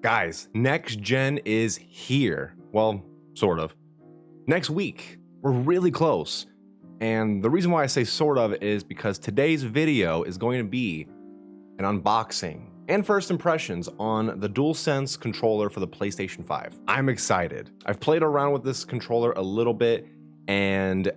Guys, next gen is here. Well, sort of. Next week. We're really close. And the reason why I say sort of is because today's video is going to be an unboxing and first impressions on the DualSense controller for the PlayStation 5. I'm excited. I've played around with this controller a little bit and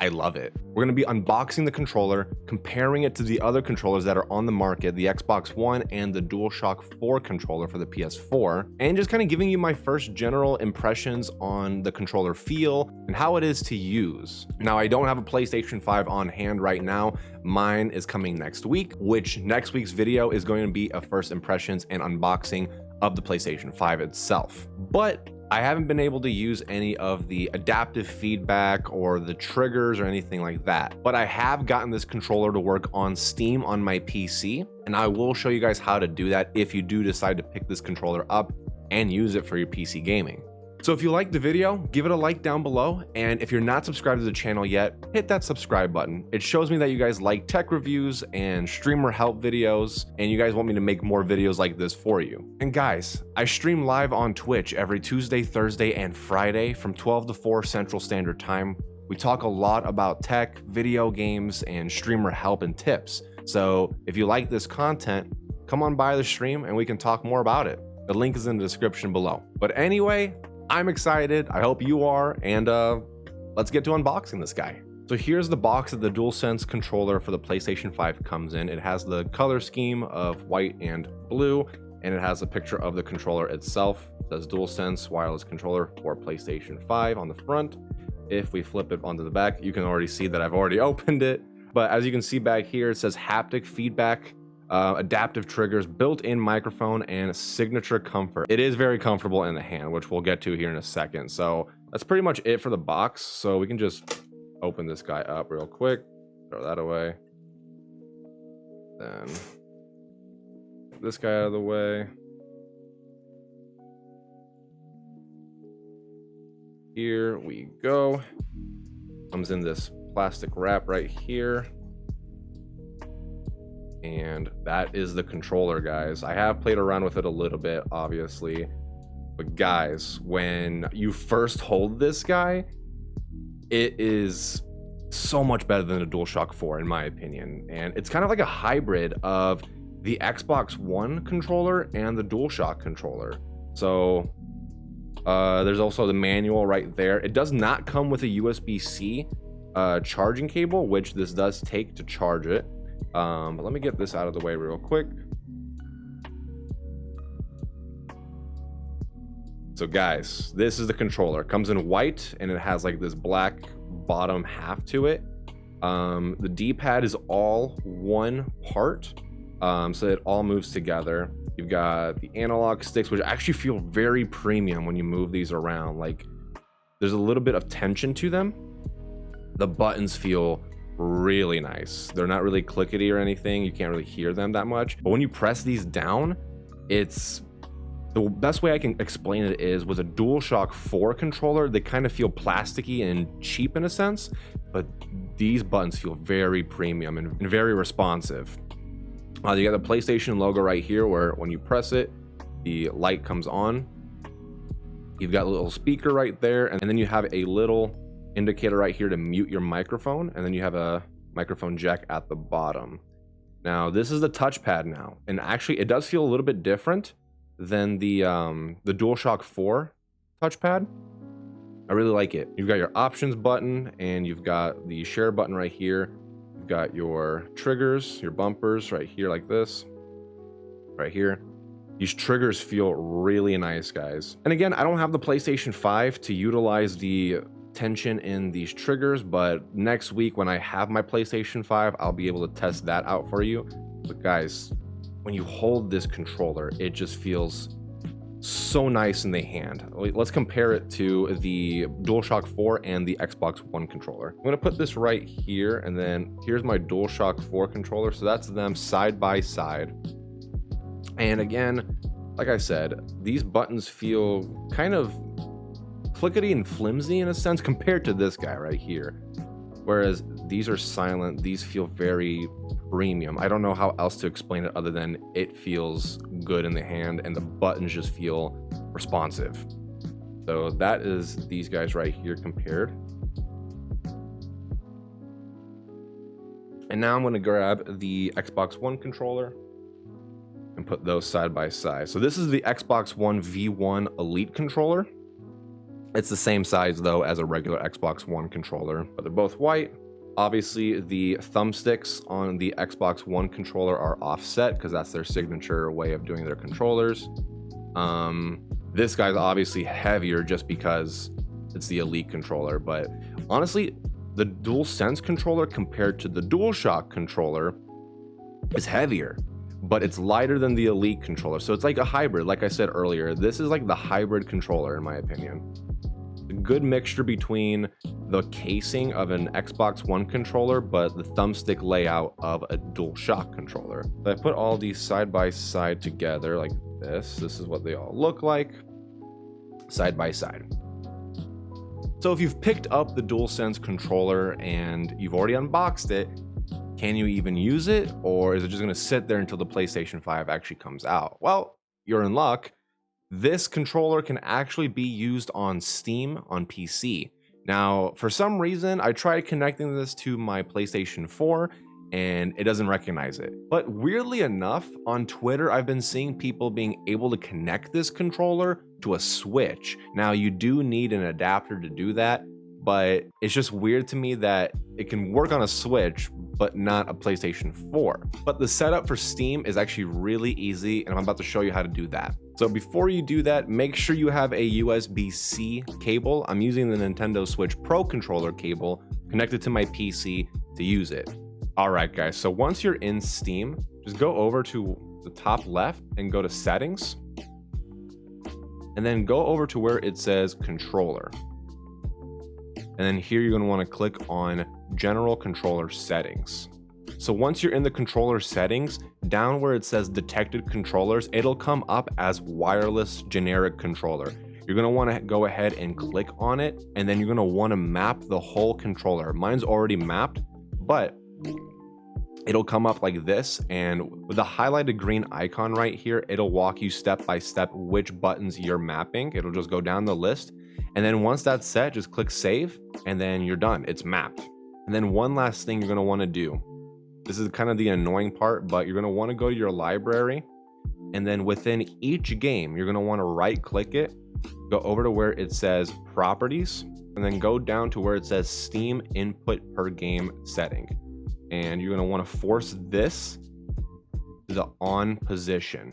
I love it. We're going to be unboxing the controller, comparing it to the other controllers that are on the market, the Xbox One and the DualShock 4 controller for the PS4, and just kind of giving you my first general impressions on the controller feel and how it is to use. Now, I don't have a PlayStation 5 on hand right now. Mine is coming next week, which next week's video is going to be a first impressions and unboxing of the PlayStation 5 itself. But I haven't been able to use any of the adaptive feedback or the triggers or anything like that, but I have gotten this controller to work on Steam on my PC, and I will show you guys how to do that if you do decide to pick this controller up and use it for your PC gaming. So if you liked the video, give it a like down below, and if you're not subscribed to the channel yet, hit that subscribe button. It shows me that you guys like tech reviews and streamer help videos, and you guys want me to make more videos like this for you. And guys, I stream live on Twitch every Tuesday, Thursday, and Friday from 12 to 4 Central Standard Time. We talk a lot about tech, video games, and streamer help and tips. So if you like this content, come on by the stream and we can talk more about it. The link is in the description below. But anyway, I'm excited. I hope you are. And let's get to unboxing this guy. So here's the box that the DualSense controller for the PlayStation 5 comes in. It has the color scheme of white and blue, and it has a picture of the controller itself. It says DualSense wireless controller for PlayStation 5 on the front. If we flip it onto the back, you can already see that I've already opened it. But as you can see back here, it says haptic feedback, adaptive triggers, built-in microphone, and signature comfort. It is very comfortable in the hand, which we'll get to here in a second. So that's pretty much it for the box. So we can just open this guy up real quick, throw that away, then get this guy out of the way. Here we go. Comes in this plastic wrap right here. And that is the controller, guys. I have played around with it a little bit, obviously. But guys, when you first hold this guy, it is so much better than a DualShock 4, in my opinion. And it's kind of like a hybrid of the Xbox One controller and the DualShock controller. So there's also the manual right there. It does not come with a USB-C charging cable, which this does take to charge it. But let me get this out of the way real quick. So guys, this is the controller. It comes in white and it has like this black bottom half to it. The D-pad is all one part, so it all moves together. You've got the analog sticks, which actually feel very premium when you move these around. Like there's a little bit of tension to them. The buttons feel really nice. They're not really clickety or anything. You can't really hear them that much. But when you press these down, it's the best way I can explain it is with a DualShock 4 controller, they kind of feel plasticky and cheap in a sense, but these buttons feel very premium and very responsive. You got the PlayStation logo right here where when you press it, the light comes on. You've got a little speaker right there, and then you have a little indicator right here to mute your microphone, and then you have a microphone jack at the bottom. Now this is the touchpad now, and actually it does feel a little bit different than the DualShock 4 touchpad. I really like it. You've got your options button and you've got the share button right here. You've got your triggers, your bumpers right here like this, right here. These triggers feel really nice, guys. And again, I don't have the PlayStation 5 to utilize the tension in these triggers, but next week when I have my PlayStation 5, I'll be able to test that out for you. But guys, when you hold this controller, it just feels so nice in the hand. Let's compare it to the DualShock 4 and the Xbox One controller. I'm gonna put this right here, and then here's my DualShock 4 controller. So that's them side by side. And again, like I said, these buttons feel kind of clickety and flimsy in a sense compared to this guy right here. Whereas these are silent, these feel very premium. I don't know how else to explain it other than it feels good in the hand, and the buttons just feel responsive. So that is these guys right here compared. And now I'm going to grab the Xbox One controller and put those side by side. So this is the Xbox One V1 Elite controller. It's the same size though as a regular Xbox One controller, but they're both white. Obviously the thumbsticks on the Xbox One controller are offset because that's their signature way of doing their controllers. This guy's obviously heavier just because it's the Elite controller, but honestly, the DualSense controller compared to the DualShock controller is heavier, but it's lighter than the Elite controller. So it's like a hybrid. Like I said earlier, this is like the hybrid controller in my opinion. A good mixture between the casing of an Xbox One controller, but the thumbstick layout of a DualShock controller. So I put all these side by side together like this. This is what they all look like side by side. So if you've picked up the DualSense controller and you've already unboxed it, can you even use it? Or is it just gonna sit there until the PlayStation 5 actually comes out? Well, you're in luck. This controller can actually be used on Steam on PC. Now, for some reason, I tried connecting this to my PlayStation 4 and it doesn't recognize it. But weirdly enough, on Twitter, I've been seeing people being able to connect this controller to a Switch. Now, you do need an adapter to do that, but it's just weird to me that it can work on a Switch, but not a PlayStation 4. But the setup for Steam is actually really easy, and I'm about to show you how to do that. So before you do that, make sure you have a USB-C cable. I'm using the Nintendo Switch Pro controller cable connected to my PC to use it. All right, guys, so once you're in Steam, just go over to the top left and go to Settings, and then go over to where it says Controller. And then here you're gonna wanna click on General Controller Settings. So once you're in the controller settings, down where it says Detected Controllers, it'll come up as Wireless Generic Controller. You're gonna wanna go ahead and click on it, and then you're gonna wanna map the whole controller. Mine's already mapped, but it'll come up like this, and with the highlighted green icon right here, it'll walk you step by step which buttons you're mapping. It'll just go down the list. And then once that's set, just click save, and then you're done. It's mapped. And then one last thing you're gonna wanna do. This is kind of the annoying part, but you're gonna wanna go to your library, and then within each game, you're gonna wanna right click it, go over to where it says properties, and then go down to where it says Steam input per game setting. And you're gonna wanna force this to the on position.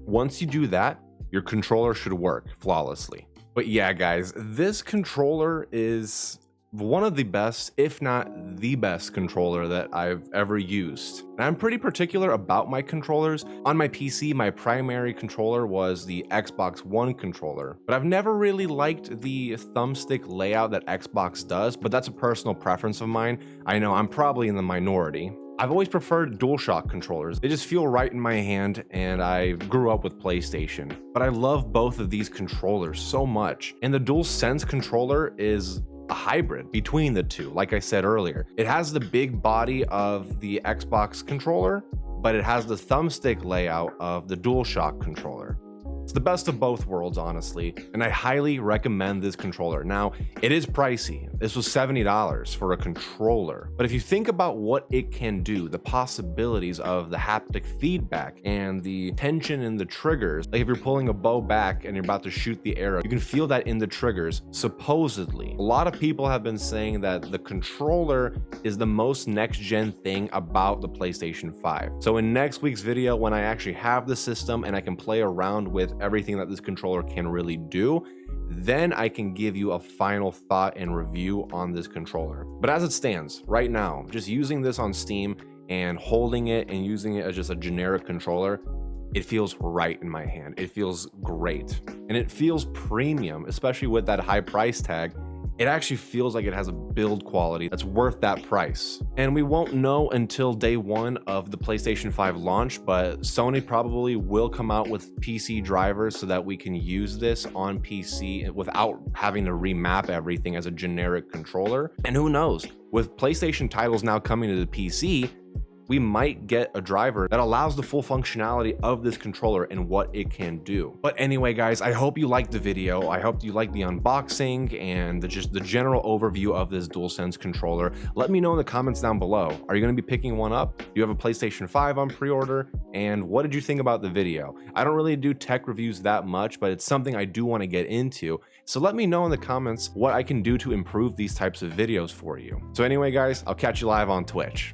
Once you do that, your controller should work flawlessly. But yeah, guys, this controller is one of the best, if not the best controller that I've ever used. And I'm pretty particular about my controllers. On my PC, my primary controller was the Xbox One controller, but I've never really liked the thumbstick layout that Xbox does, but that's a personal preference of mine. I know I'm probably in the minority. I've always preferred DualShock controllers. They just feel right in my hand, and I grew up with PlayStation. But I love both of these controllers so much. And the DualSense controller is a hybrid between the two. Like I said earlier, it has the big body of the Xbox controller, but it has the thumbstick layout of the DualShock controller. It's the best of both worlds, honestly, and I highly recommend this controller. Now, it is pricey. This was $70 for a controller, but if you think about what it can do, the possibilities of the haptic feedback and the tension in the triggers, like if you're pulling a bow back and you're about to shoot the arrow, you can feel that in the triggers, supposedly. A lot of people have been saying that the controller is the most next-gen thing about the PlayStation 5. So in next week's video, when I actually have the system and I can play around with everything that this controller can really do, then I can give you a final thought and review on this controller. But as it stands right now, just using this on Steam and holding it and using it as just a generic controller, it feels right in my hand. It feels great, and it feels premium, especially with that high price tag. It actually feels like it has a build quality that's worth that price. And we won't know until day one of the PlayStation 5 launch, but Sony probably will come out with PC drivers so that we can use this on PC without having to remap everything as a generic controller. And who knows, with PlayStation titles now coming to the PC, we might get a driver that allows the full functionality of this controller and what it can do. But anyway, guys, I hope you liked the video. I hope you liked the unboxing and just the general overview of this DualSense controller. Let me know in the comments down below. Are you going to be picking one up? Do you have a PlayStation 5 on pre-order? And what did you think about the video? I don't really do tech reviews that much, but it's something I do want to get into. So let me know in the comments what I can do to improve these types of videos for you. So anyway, guys, I'll catch you live on Twitch.